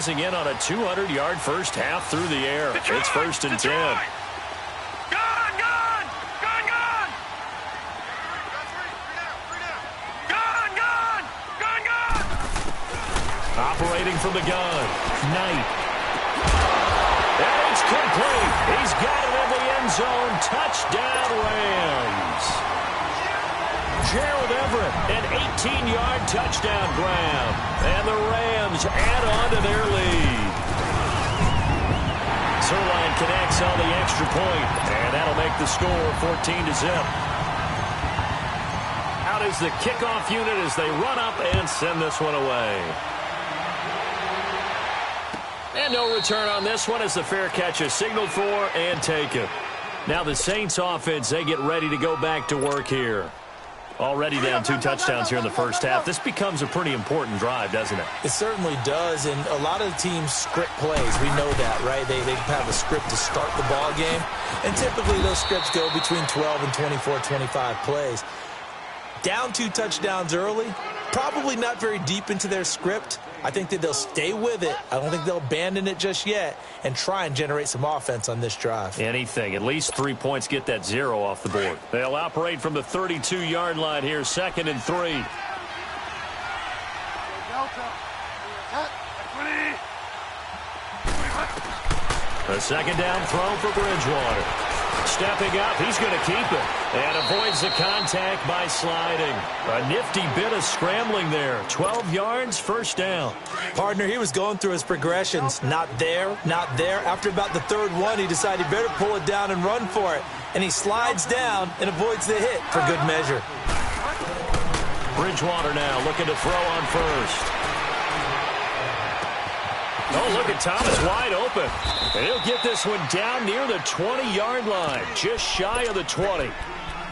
closing in on a 200-yard first half through the air. It's 1st and 10. Operating from the gun, Knight. And it's complete. He's got it in the end zone. Touchdown, Rams. Gerald Everett, an 18-yard touchdown grab. And the Rams add on to their lead. Zerline connects on the extra point, and that'll make the score 14-0. Out is the kickoff unit as they run up and send this one away. And no return on this one as the fair catch is signaled for and taken. Now the Saints offense, they get ready to go back to work here. Already down 2 touchdowns here in the first half. This becomes a pretty important drive, doesn't it? It certainly does, and a lot of the teams script plays. We know that, right? They have a script to start the ball game, and typically those scripts go between 12 and 24, 25 plays. Down 2 touchdowns early, probably not very deep into their script. I think that they'll stay with it. I don't think they'll abandon it just yet and try and generate some offense on this drive. Anything. At least 3 points, get that 0 off the board. They'll operate from the 32-yard line here, 2nd and 3. A 2nd down throw for Bridgewater. Stepping up, he's going to keep it. And avoids the contact by sliding. A nifty bit of scrambling there. 12 yards, 1st down. Partner, he was going through his progressions. Not there, not there. After about the 3rd one, he decided he better pull it down and run for it. And he slides down and avoids the hit for good measure. Bridgewater now looking to throw on 1st. Oh, look at Thomas wide open. And he'll get this one down near the 20-yard line, just shy of the 20.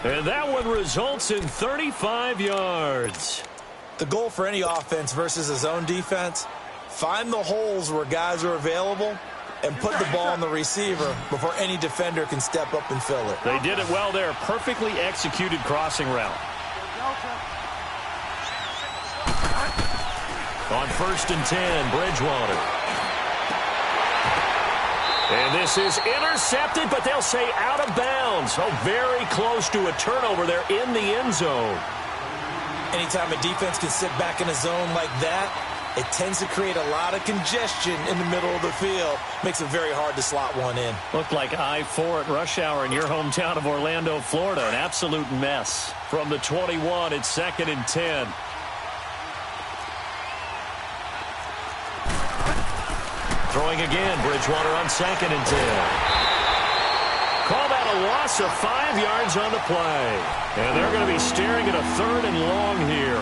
And that one results in 35 yards. The goal for any offense versus a zone defense, find the holes where guys are available and put the ball on the receiver before any defender can step up and fill it. They did it well there. Perfectly executed crossing route. On 1st and 10, Bridgewater. And this is intercepted, but they'll say out of bounds. Oh, very close to a turnover there in the end zone. Anytime a defense can sit back in a zone like that, it tends to create a lot of congestion in the middle of the field. Makes it very hard to slot one in. Looked like I-4 at rush hour in your hometown of Orlando, Florida. An absolute mess. From the 21, it's 2nd and 10. Throwing again, Bridgewater on 2nd and 10. Call that a loss of 5 yards on the play. And they're going to be staring at a 3rd and long here.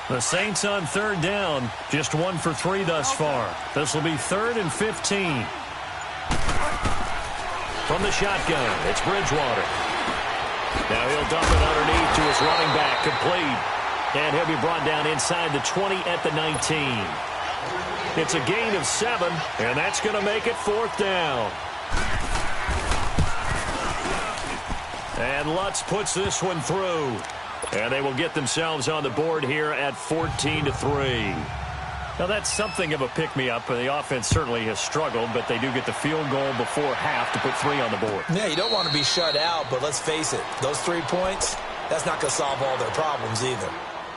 The Saints on 3rd down, just 1 for 3 thus far. This will be 3rd and 15. From the shotgun, it's Bridgewater. Now he'll dump it underneath to his running back, complete. And he'll be brought down inside the 20 at the 19. It's a gain of 7, and that's going to make it 4th down. And Lutz puts this one through. And they will get themselves on the board here at 14-3. Now, that's something of a pick-me-up. The offense certainly has struggled, but they do get the field goal before half to put 3 on the board. Yeah, you don't want to be shut out, but let's face it, those 3 points, that's not going to solve all their problems either.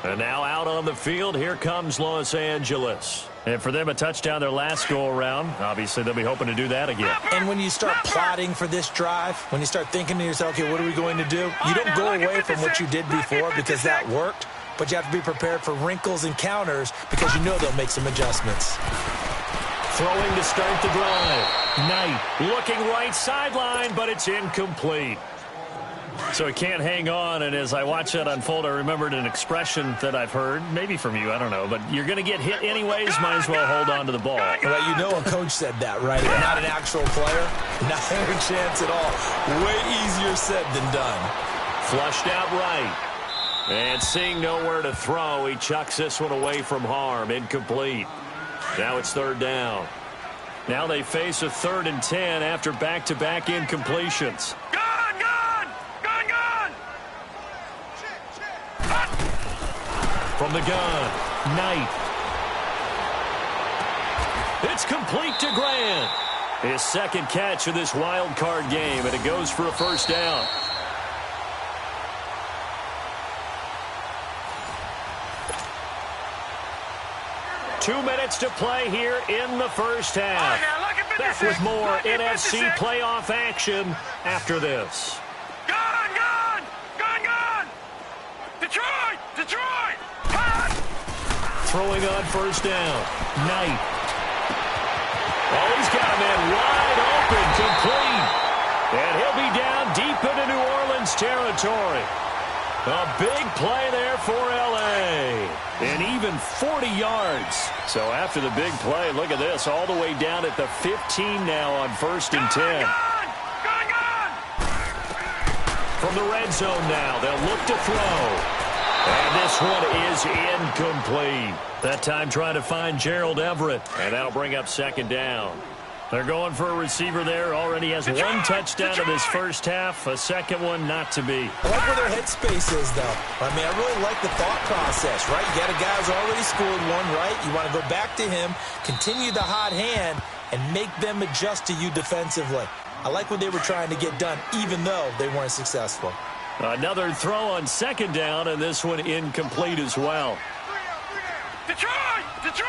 And now out on the field, here comes Los Angeles. And for them, a touchdown their last go-around. Obviously, they'll be hoping to do that again. And when you start plotting for this drive, when you start thinking to yourself, okay, what are we going to do? You don't go away from what you did before because that worked, but you have to be prepared for wrinkles and counters because you know they'll make some adjustments. Throwing to start the drive. Knight looking right sideline, but it's incomplete. So he can't hang on, and as I watch that unfold, I remembered an expression that I've heard, maybe from you, I don't know, but you're going to get hit anyways, might as well hold on to the ball. Well, you know a coach said that, right? Not an actual player, not a chance at all. Way easier said than done. Flushed out right. And seeing nowhere to throw, he chucks this one away from harm. Incomplete. Now it's third down. Now they face a 3rd and 10 after back-to-back incompletions. Gun! Gun! Gun! Gun! From the gun, Knight. It's complete to Grant. His second catch of this wild card game, and it goes for a first down. Two minutes to play here in the first half. Back with more NFC playoff action after this. Gun! Gun! Gun! Gun! Detroit! Detroit! Hot! Throwing on first down, Knight. Oh, he's got a man wide open, complete. And he'll be down deep into New Orleans territory. A big play there for L.A. And even 40 yards. So after the big play, look at this, all the way down at the 15 now on 1st and 10. Gun! From the red zone now, they'll look to throw. And this one is incomplete. That time trying to find Gerald Everett. And that'll bring up second down. They're going for a receiver there. Already has one touchdown in this first half. A second one not to be. I like where their headspace is, though. I mean, I really like the thought process, right? You got a guy who's already scored one, right? You want to go back to him, continue the hot hand, and make them adjust to you defensively. I like what they were trying to get done, even though they weren't successful. Another throw on second down, and this one incomplete as well. Detroit! Detroit!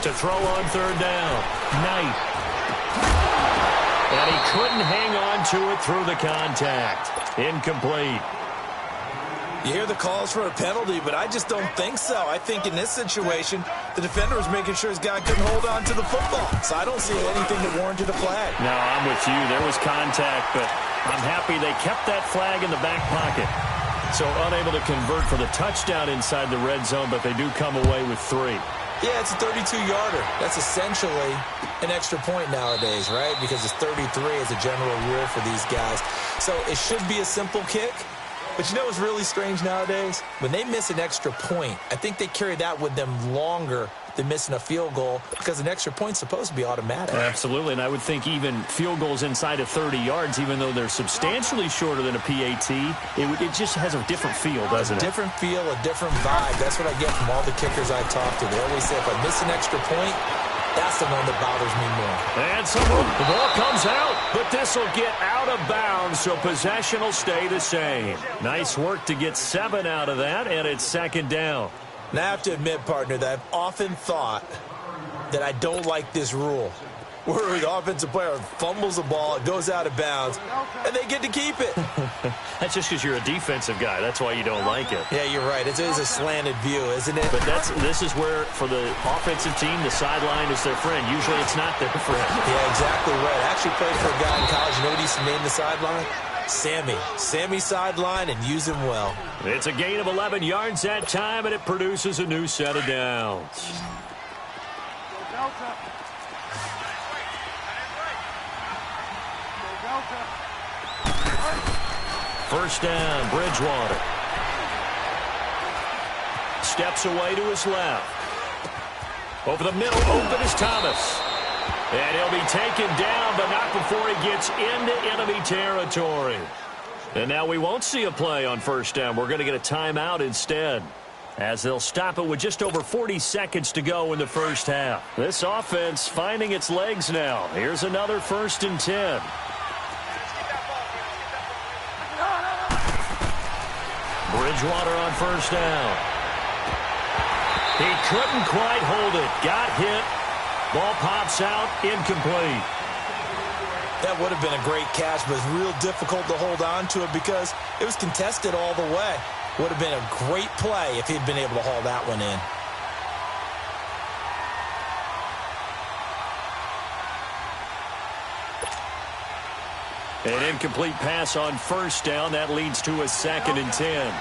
To throw on third down, Knight. And he couldn't hang on to it through the contact. Incomplete. You hear the calls for a penalty, but I just don't think so. I think in this situation, the defender was making sure his guy couldn't hold on to the football. So I don't see anything that warranted a flag. No, I'm with you. There was contact, but I'm happy they kept that flag in the back pocket. So unable to convert for the touchdown inside the red zone, but they do come away with 3. Yeah, it's a 32-yarder. That's essentially an extra point nowadays, right? Because it's 33 as a general rule for these guys. So it should be a simple kick. But you know what's really strange nowadays? When they miss an extra point, I think they carry that with them longer than missing a field goal because an extra point's supposed to be automatic. Absolutely, and I would think even field goals inside of 30 yards, even though they're substantially shorter than a PAT, it just has a different feel, doesn't it? A different feel, a different vibe. That's what I get from all the kickers I talk to. They always say if I miss an extra point, that's the one that bothers me more. And the ball comes out, but this will get out of bounds, so possession will stay the same. Nice work to get 7 out of that, and it's second down. Now, I have to admit, partner, that I've often thought that I don't like this rule, where the offensive player fumbles the ball, it goes out of bounds, and they get to keep it. That's just because you're a defensive guy. That's why you don't like it. Yeah, you're right. It is a slanted view, isn't it? But this is where, for the offensive team, the sideline is their friend. Usually it's not their friend. Yeah, exactly right. I actually played for a guy in college. You know what he used to name the sideline? Sammy. Sammy sideline, and use him well. It's a gain of 11 yards that time, and it produces a new set of downs. First down, Bridgewater. Steps away to his left. Over the middle, open is Thomas. And he'll be taken down, but not before he gets into enemy territory. And now we won't see a play on first down. We're going to get a timeout instead, as they'll stop it with just over 40 seconds to go in the first half. This offense finding its legs now. Here's another 1st and 10. Bridgewater on first down. He couldn't quite hold it. Got hit. Ball pops out. Incomplete. That would have been a great catch, but it's real difficult to hold on to it because it was contested all the way. Would have been a great play if he'd been able to haul that one in. An incomplete pass on first down. That leads to a 2nd and 10.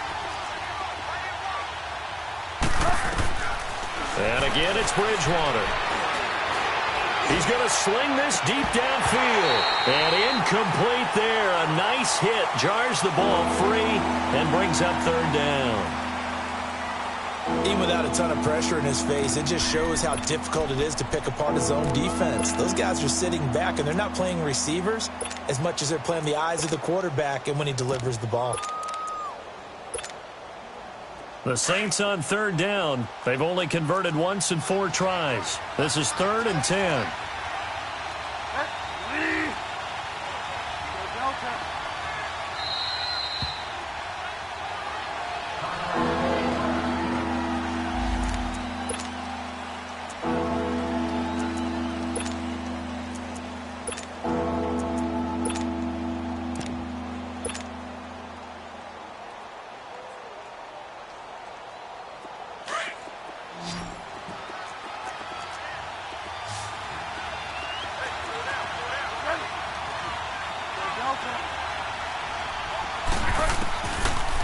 And again, it's Bridgewater. He's going to sling this deep downfield. And incomplete there. A nice hit. Jars the ball free and brings up third down. Even without a ton of pressure in his face, it just shows how difficult it is to pick apart his own defense. Those guys are sitting back, and they're not playing receivers as much as they're playing the eyes of the quarterback and when he delivers the ball. The Saints on third down. They've only converted once in 4 tries. This is 3rd and 10.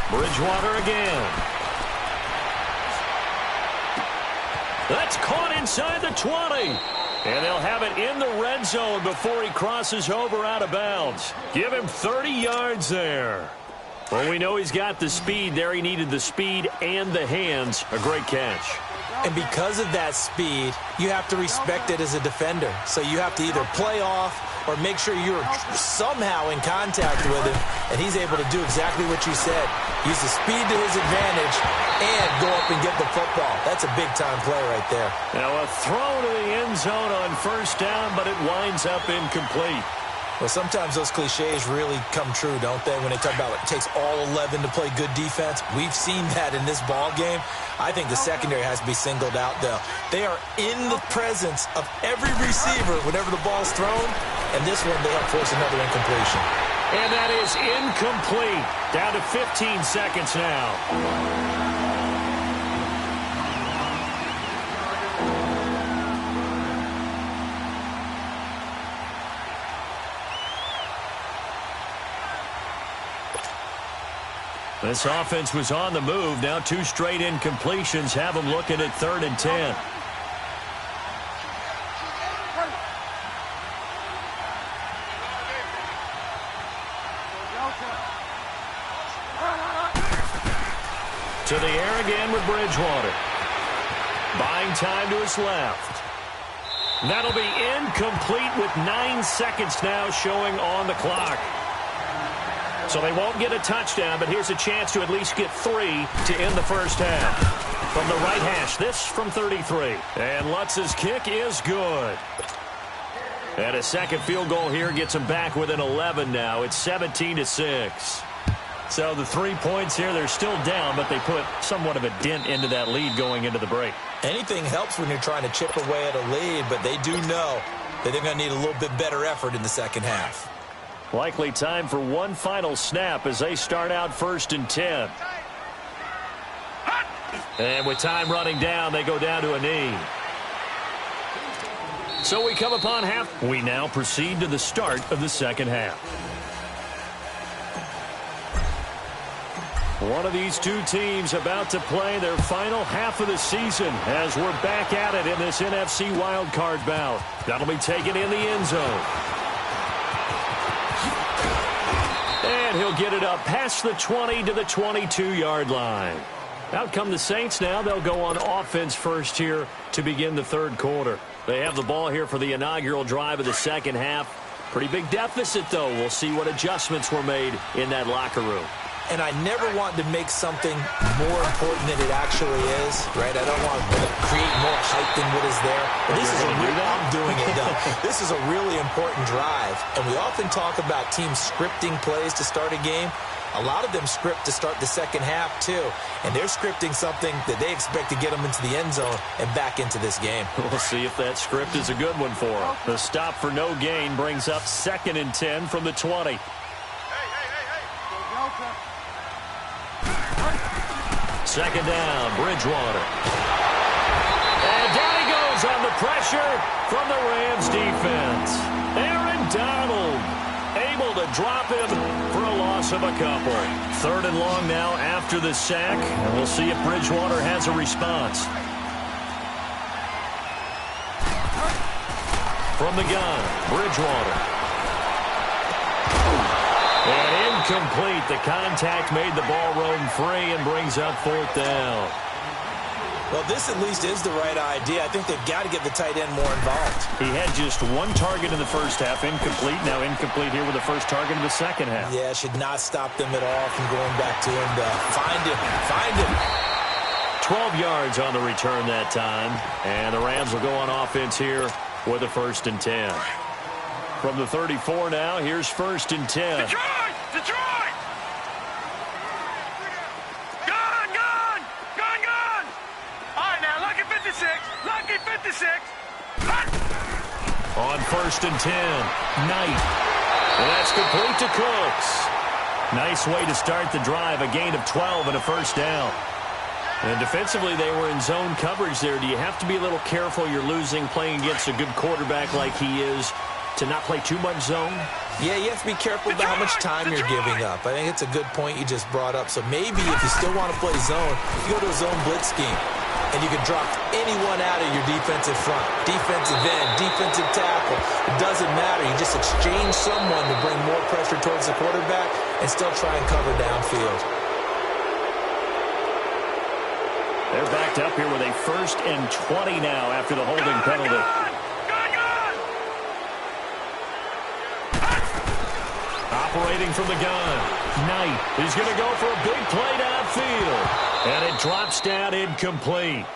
Bridgewater again. That's caught inside the 20. And they'll have it in the red zone before he crosses over out of bounds. Give him 30 yards there. Well, we know he's got the speed there. He needed the speed and the hands. A great catch. And because of that speed, you have to respect it as a defender. So you have to either play off or make sure you're somehow in contact with him, and he's able to do exactly what you said. Use the speed to his advantage and go up and get the football. That's a big-time play right there. Now a throw to the end zone on first down, but it winds up incomplete. Well, sometimes those cliches really come true, don't they? When they talk about it takes all 11 to play good defense. We've seen that in this ball game. I think the secondary has to be singled out, though. They are in the presence of every receiver whenever the ball's thrown, and this one they help force another incompletion. And that is incomplete. Down to 15 seconds now. This offense was on the move. Now 2 straight incompletions have them looking at 3rd and 10. To the air again with Bridgewater. Buying time to his left. That'll be incomplete with 9 seconds now showing on the clock. So they won't get a touchdown, but here's a chance to at least get 3 to end the first half. From the right hash, this from 33. And Lutz's kick is good. And a second field goal here gets them back within 11 now. It's 17-6. So the 3 points here, they're still down, but they put somewhat of a dent into that lead going into the break. Anything helps when you're trying to chip away at a lead, but they do know that they're going to need a little bit better effort in the second half. Likely time for one final snap as they start out 1st and 10. And with time running down, they go down to a knee. So we come upon half. We now proceed to the start of the second half. One of these 2 teams about to play their final half of the season as we're back at it in this NFC wildcard bout. That'll be taken in the end zone. And he'll get it up past the 20 to the 22-yard line. Out come the Saints now. They'll go on offense first here to begin the 3rd quarter. They have the ball here for the inaugural drive of the second half. Pretty big deficit, though. We'll see what adjustments were made in that locker room. And I never want to make something more important than it actually is, right? I don't want to create more hype than what is there. But this is I'm doing it, though. This is a really important drive. And we often talk about teams scripting plays to start a game. A lot of them script to start the second half, too. And they're scripting something that they expect to get them into the end zone and back into this game. We'll see if that script is a good one for them. The stop for no gain brings up 2nd and 10 from the 20. Second down, Bridgewater. And down he goes on the pressure from the Rams defense. Aaron Donald able to drop him for a loss of a couple. 3rd and long now after the sack, and we'll see if Bridgewater has a response. From the gun, Bridgewater. And incomplete. The contact made the ball roam free and brings up 4th down. Well, this at least is the right idea. I think they've got to get the tight end more involved. He had just 1 target in the first half, incomplete. Now incomplete here with the first target in the second half. Yeah, should not stop them at all from going back to him to find him. 12 yards on the return that time. And the Rams will go on offense here with a 1st and 10. From the 34 now, here's 1st and 10. Detroit! Detroit! Gun! Gun! Gun! Gun! All right, now, lucky 56. Lucky 56. On 1st and 10, Knight. And that's complete to Cooks. Nice way to start the drive, a gain of 12 and a 1st down. And defensively, they were in zone coverage there. Do you have to be a little careful? You're losing playing against a good quarterback like he is to not play too much zone? Yeah, you have to be careful about how much time you're giving up. I think it's a good point you just brought up. So maybe if you still want to play zone, you go to a zone blitz scheme. And you can drop anyone out of your defensive front. Defensive end, defensive tackle. It doesn't matter. You just exchange someone to bring more pressure towards the quarterback and still try and cover downfield. They're backed up here with a 1st and 20 now after the holding penalty. Operating from the gun, Knight is going to go for a big play downfield. And it drops down incomplete.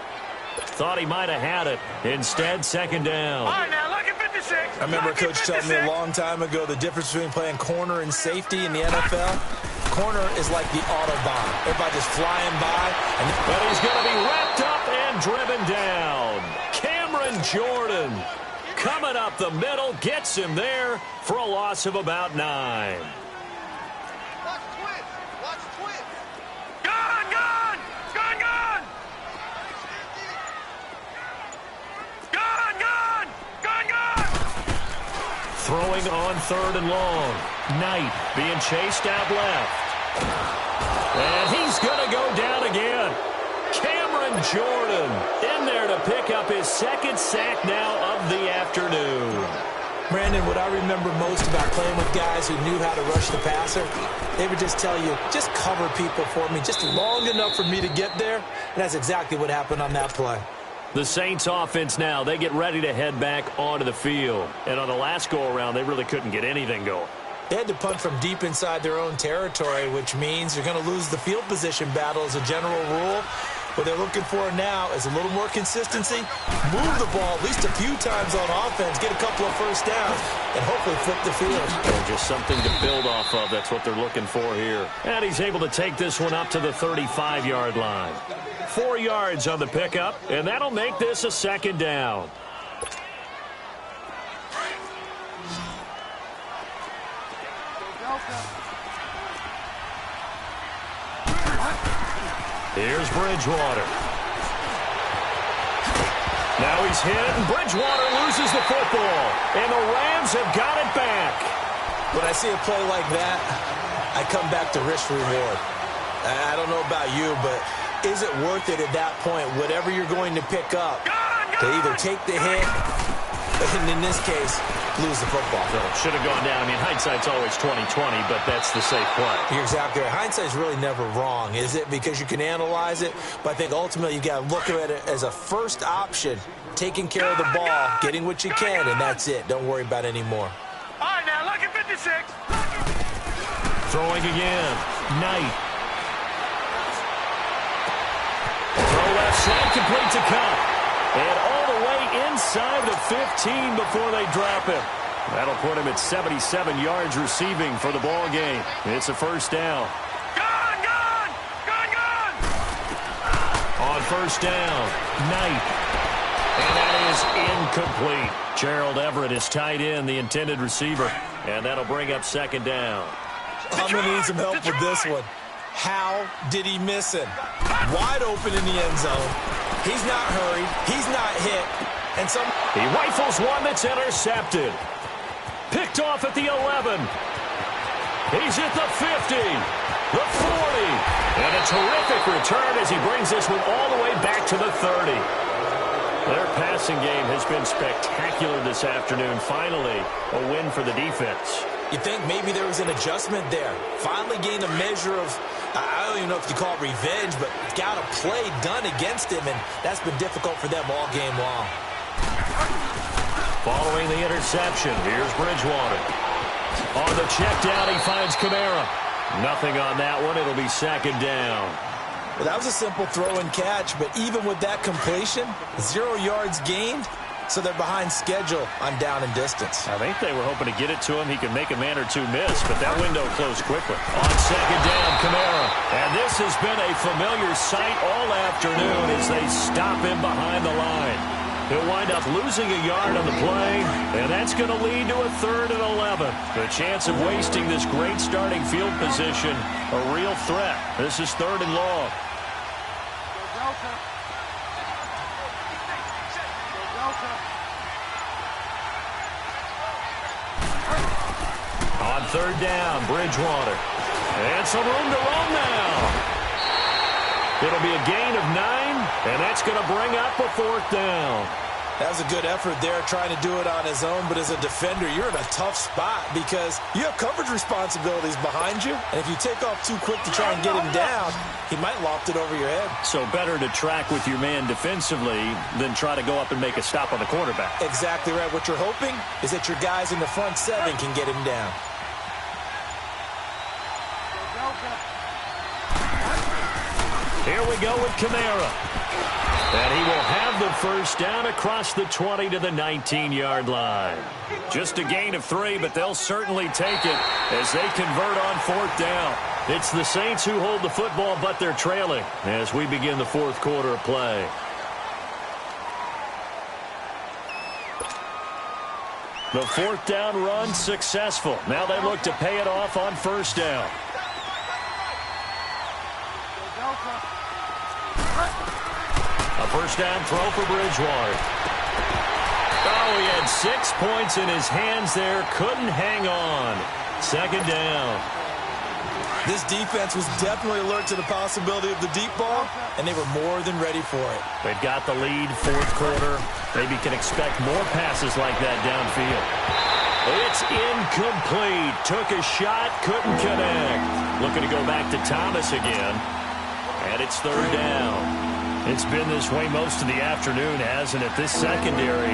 Thought he might have had it. Instead, 2nd down. All right, now, lucky 56. I remember Coach telling me a long time ago the difference between playing corner and safety in the NFL. Corner is like the Autobahn. Everybody just flying by. But he's going to be wrapped up and driven down. Cameron Jordan coming up the middle, gets him there for a loss of about 9. Watch twist. Watch twist. Gun, gun. Gun, gun. Gun, gun. Gun, gun. Throwing on 3rd and long. Knight being chased out left. And he's going to go down again. Cameron Jordan in there to pick up his 2nd sack now of the afternoon. Brandon, what I remember most about playing with guys who knew how to rush the passer, they would just tell you, just cover people for me, just long enough for me to get there. And that's exactly what happened on that play. The Saints offense now, they get ready to head back onto the field. And on the last go-around, they really couldn't get anything going. They had to punt from deep inside their own territory, which means you're going to lose the field position battle as a general rule. What they're looking for now is a little more consistency, move the ball at least a few times on offense, get a couple of 1st downs, and hopefully flip the field. And just something to build off of. That's what they're looking for here. And he's able to take this one up to the 35-yard line. 4 yards on the pickup, and that'll make this a 2nd down. Here's Bridgewater. Now he's hit, and Bridgewater loses the football. And the Rams have got it back. When I see a play like that, I come back to risk reward. I don't know about you, but is it worth it at that point, whatever you're going to pick up, to either take the hit, and in this case, lose the football? So it should have gone down. I mean, hindsight's always 20/20, but that's the safe play. You're exactly right. Hindsight's really never wrong, is it? Because you can analyze it, but I think ultimately you got to look at it as a first option, taking care of the ball, getting what you can, and that's it. Don't worry about any more. All right, now, lucky 56. Throwing again. Knight. Throw left side, complete to Cup. And all the way inside the 15 before they drop him. That'll put him at 77 yards receiving for the ball game. It's a 1st down. Gun, gun. Gun, gun. On 1st down, Knight. And that is incomplete. Gerald Everett is tied in, the intended receiver. And that'll bring up 2nd down. I'm going to need some help with this one. How did he miss him? Wide open in the end zone. He's not hurried. He's not hit. And he rifles one that's intercepted. Picked off at the 11. He's at the 50. The 40. And a terrific return as he brings this one all the way back to the 30. Their passing game has been spectacular this afternoon. Finally, a win for the defense. You think maybe there was an adjustment there. Finally gained a measure of, I don't even know if you call it revenge, but got a play done against him, and that's been difficult for them all game long. Following the interception, here's Bridgewater. On the check down, he finds Kamara. Nothing on that one. It'll be second down. Well, that was a simple throw and catch, but even with that completion, 0 yards gained, so they're behind schedule on down and distance. I think they were hoping to get it to him. He could make a man or two miss, but that window closed quickly. On second down, Kamara. And this has been a familiar sight all afternoon as they stop him behind the line. He'll wind up losing a yard on the play, and that's going to lead to a 3rd and 11. The chance of wasting this great starting field position, a real threat. This is 3rd and long. On 3rd down, Bridgewater. And some room to roam now. It'll be a gain of 9, and that's going to bring up a 4th down. That was a good effort there, trying to do it on his own, but as a defender, you're in a tough spot because you have coverage responsibilities behind you, and if you take off too quick to try and get him down, he might loft it over your head. So better to track with your man defensively than try to go up and make a stop on the quarterback. Exactly right. What you're hoping is that your guys in the front 7 can get him down. Here we go with Kamara. And he will have the first down across the 20 to the 19-yard line. Just a gain of 3, but they'll certainly take it as they convert on 4th down. It's the Saints who hold the football, but they're trailing as we begin the 4th quarter of play. The 4th down run successful. Now they look to pay it off on 1st down. A 1st down throw for Bridgewater. Oh, he had 6 points in his hands there. Couldn't hang on. 2nd down. This defense was definitely alert to the possibility of the deep ball, and they were more than ready for it. They've got the lead, 4th quarter. Maybe can expect more passes like that downfield. It's incomplete. Took a shot, couldn't connect. Looking to go back to Thomas again. And it's 3rd down. It's been this way most of the afternoon, hasn't it? This secondary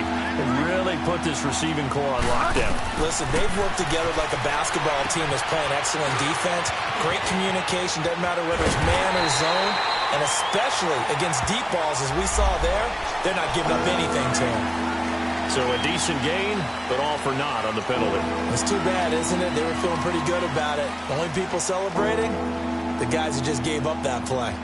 really put this receiving core on lockdown. Listen, they've worked together like a basketball team that's playing excellent defense. Great communication, doesn't matter whether it's man or zone. And especially against deep balls, as we saw there, they're not giving up anything to them. So a decent gain, but all for naught on the penalty. It's too bad, isn't it? They were feeling pretty good about it. The only people celebrating, the guys who just gave up that play.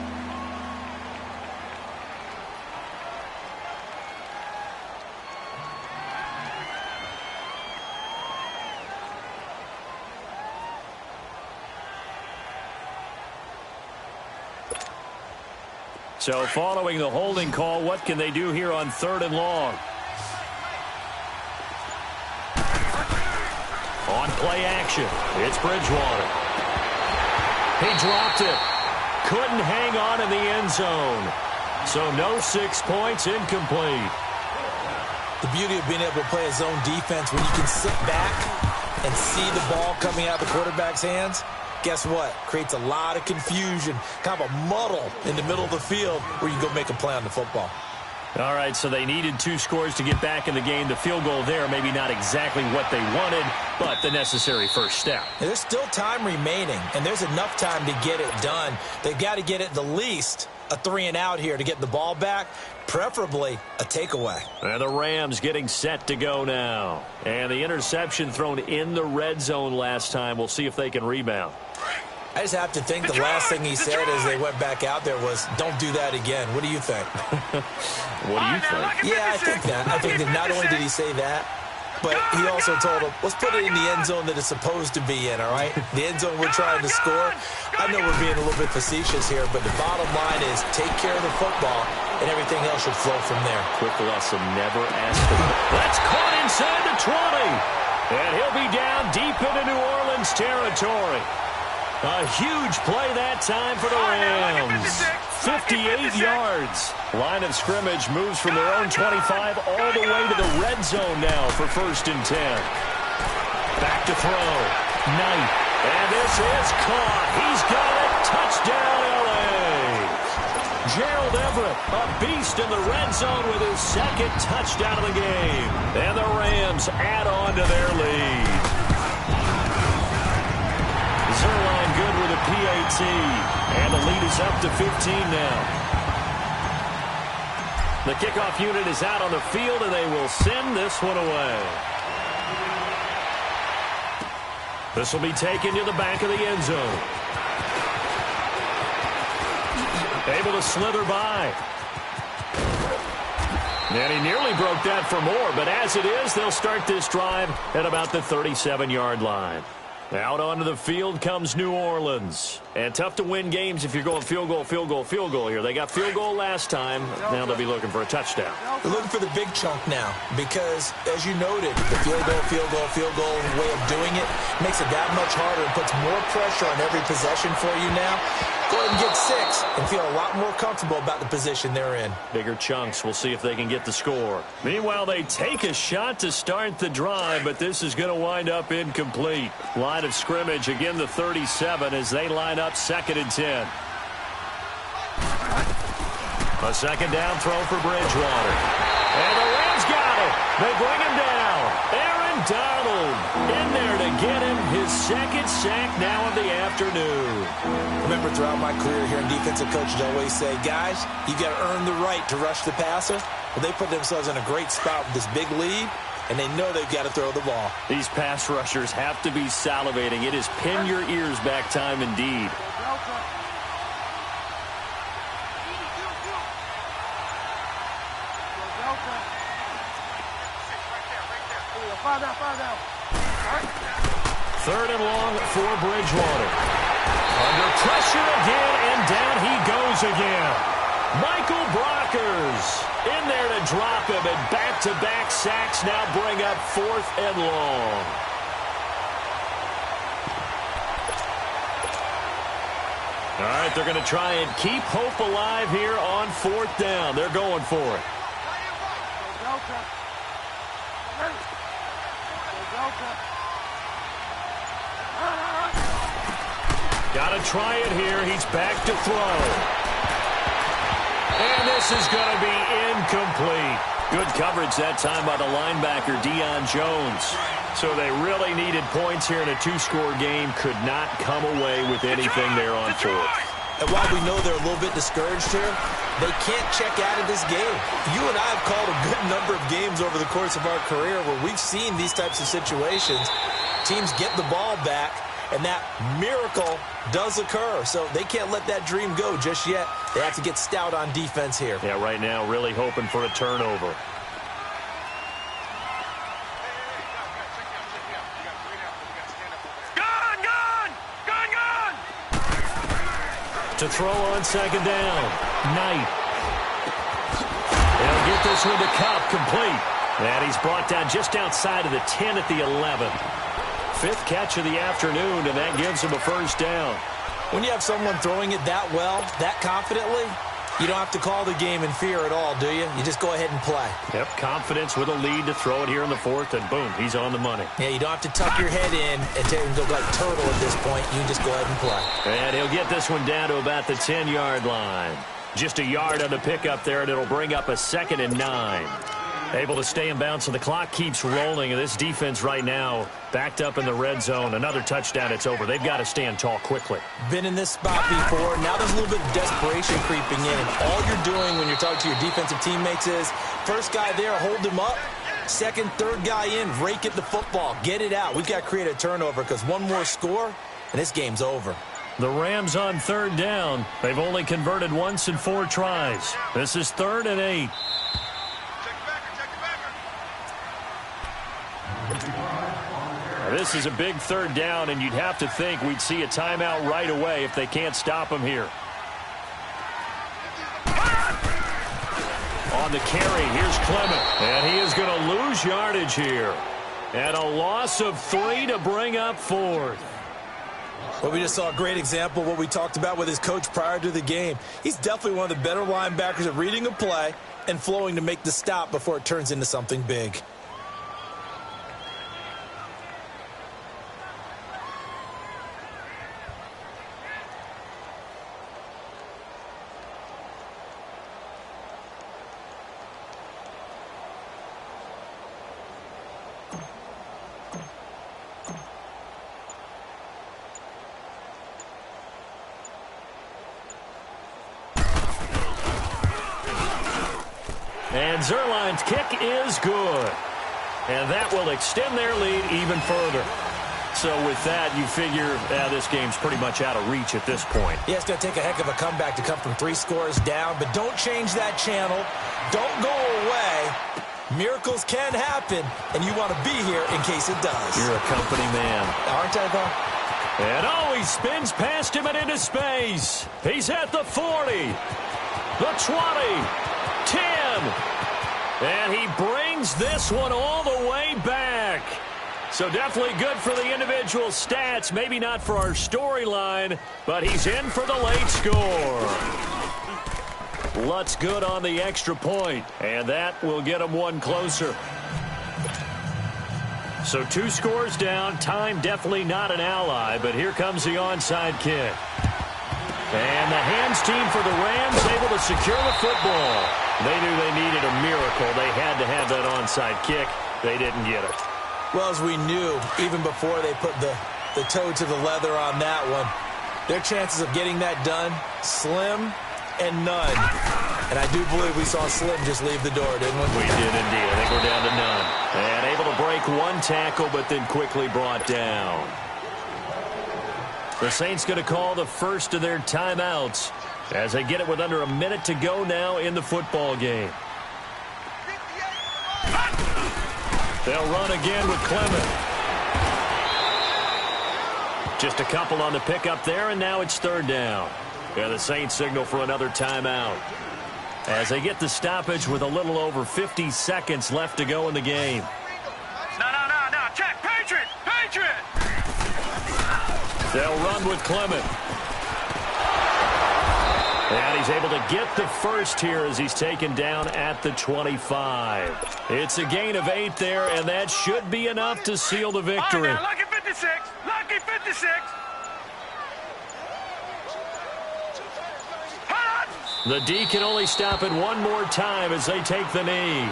So following the holding call, what can they do here on 3rd and long? On play action, it's Bridgewater. He dropped it. Couldn't hang on in the end zone. So no 6 points, incomplete. The beauty of being able to play a zone defense when you can sit back and see the ball coming out of the quarterback's hands, guess what? Creates a lot of confusion, kind of a muddle in the middle of the field where you go make a play on the football. All right, so they needed 2 scores to get back in the game. The field goal there, maybe not exactly what they wanted, but the necessary first step. And there's still time remaining, and there's enough time to get it done. They've got to get at the least a 3-and-out here to get the ball back, preferably a takeaway. And the Rams getting set to go now. And the interception thrown in the red zone last time. We'll see if they can rebound. I just have to think the last thing he said as they went back out there was, don't do that again. What do you think? What do you think? Yeah, I think that. I think that not only did he say that, but he also told him, let's put it in the end zone that it's supposed to be in, all right? The end zone we're trying to score. I know we're being a little bit facetious here, but the bottom line is take care of the football, and everything else should flow from there. Quick lesson, never ask for it. That's caught inside the 20. And he'll be down deep into New Orleans territory. A huge play that time for the Rams. 58 yards. Line of scrimmage moves from their own 25 all the way to the red zone now for 1st and 10. Back to throw. Knight. And this is caught. He's got it. Touchdown, L.A. Gerald Everett, a beast in the red zone with his 2nd touchdown of the game. And the Rams add on to their lead. Zerline good with a PAT. And the lead is up to 15 now. The kickoff unit is out on the field, and they will send this one away. This will be taken to the back of the end zone. Able to slither by. And he nearly broke that for more, but as it is, they'll start this drive at about the 37-yard line. Out onto the field comes New Orleans. And tough to win games if you're going field goal, field goal, field goal here. They got field goal last time. Now they'll be looking for a touchdown. They're looking for the big chunk now because, as you noted, the field goal way of doing it makes it that much harder and puts more pressure on every possession for you now. Go ahead and get 6 and feel a lot more comfortable about the position they're in. Bigger chunks. We'll see if they can get the score. Meanwhile, they take a shot to start the drive, but this is going to wind up incomplete. Line of scrimmage, again the 37 as they line up 2nd and 10. A 2nd down throw for Bridgewater. And the Rams got it. They bring him down. Aaron Donald in there to get him his 2nd sack now of the afternoon. Remember, throughout my career here in defensive coaches, I always say, guys, you got to earn the right to rush the passer. Well, they put themselves in a great spot with this big lead, and they know they've got to throw the ball. These pass rushers have to be salivating. It is pin your ears back time indeed. Third and long for Bridgewater. Under pressure again, and down he goes again. Michael Brockers in there to drop him, and back-to-back sacks now bring up 4th and long. All right, they're going to try and keep hope alive here on 4th down. They're going for it. Got to try it here. He's back to throw. And this is going to be incomplete. Good coverage that time by the linebacker, Deion Jones. So they really needed points here in a 2-score game. Could not come away with anything there on 4th. And while we know they're a little bit discouraged here, they can't check out of this game. You and I have called a good number of games over the course of our career where we've seen these types of situations. Teams get the ball back, and that miracle does occur. So they can't let that dream go just yet. They have to get stout on defense here. Yeah, right now really hoping for a turnover. To throw on 2nd down. Knight. They'll get this one to Cup, complete. And he's brought down just outside of the 10 at the 11. 5th catch of the afternoon, and that gives him a 1st down. When you have someone throwing it that well, that confidently, you don't have to call the game in fear at all, do you? You just go ahead and play. Yep, confidence with a lead to throw it here in the 4th, and boom, he's on the money. Yeah, you don't have to tuck your head in and go like turtle at this point. You just go ahead and play. And he'll get this one down to about the 10-yard line. Just a yard on the pickup there, and it'll bring up a 2nd and 9. Able to stay in bounds, so the clock keeps rolling, and this defense right now backed up in the red zone. Another touchdown, it's over. They've got to stand tall quickly. Been in this spot before. Now there's a little bit of desperation creeping in, and all you're doing when you're talking to your defensive teammates is, first guy there, hold him up. 2nd, 3rd guy in, rake at the football. Get it out. We've got to create a turnover because one more score, and this game's over. The Rams on 3rd down. They've only converted once in 4 tries. This is 3rd and 8. This is a big 3rd down, and you'd have to think we'd see a timeout right away if they can't stop him here. On the carry, here's Clement, and he is going to lose yardage here. And a loss of 3 to bring up 4th. Well, we just saw a great example of what we talked about with his coach prior to the game. He's definitely one of the better linebackers at reading a play and flowing to make the stop before it turns into something big. And Zerline's kick is good. And that will extend their lead even further. So with that, you figure this game's pretty much out of reach at this point. Yeah, it's going to take a heck of a comeback to come from 3 scores down, but don't change that channel. Don't go away. Miracles can happen, and you want to be here in case it does. You're a company man. Aren't I, though? And he spins past him and into space. He's at the 40, the 20. 10. And he brings this one all the way back. So definitely good for the individual stats. Maybe not for our storyline, but he's in for the late score. Lutz good on the extra point, and that will get him one closer. So 2 scores down. Time definitely not an ally, but here comes the onside kick. And the hands team for the Rams able to secure the football. They knew they needed a miracle. They had to have that onside kick. They didn't get it. Well, as we knew, even before they put the toe to the leather on that one, their chances of getting that done, slim and none. And I do believe we saw Slim just leave the door, didn't we? We did indeed. I think we're down to none. And able to break 1 tackle, but then quickly brought down. The Saints going to call the first of their timeouts as they get it with under a minute to go now in the football game. They'll run again with Clement. Just a couple on the pickup there, and now it's 3rd down. And the Saints signal for another timeout as they get the stoppage with a little over 50 seconds left to go in the game. No. Check. Patriot. They'll run with Clement. And he's able to get the first here as he's taken down at the 25. It's a gain of 8 there, and that should be enough to seal the victory. All right, now, lucky 56. Lucky 56. The D can only stop it one more time as they take the knee.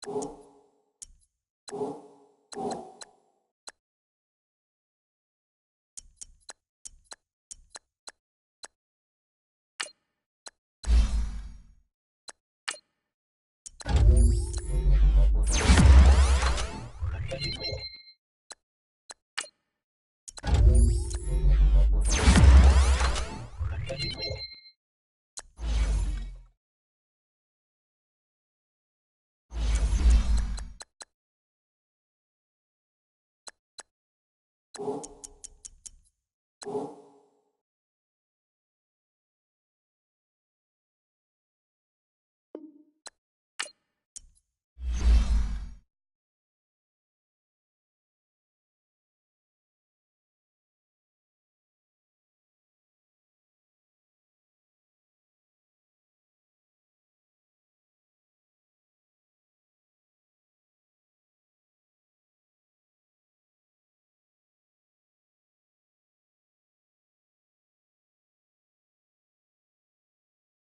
You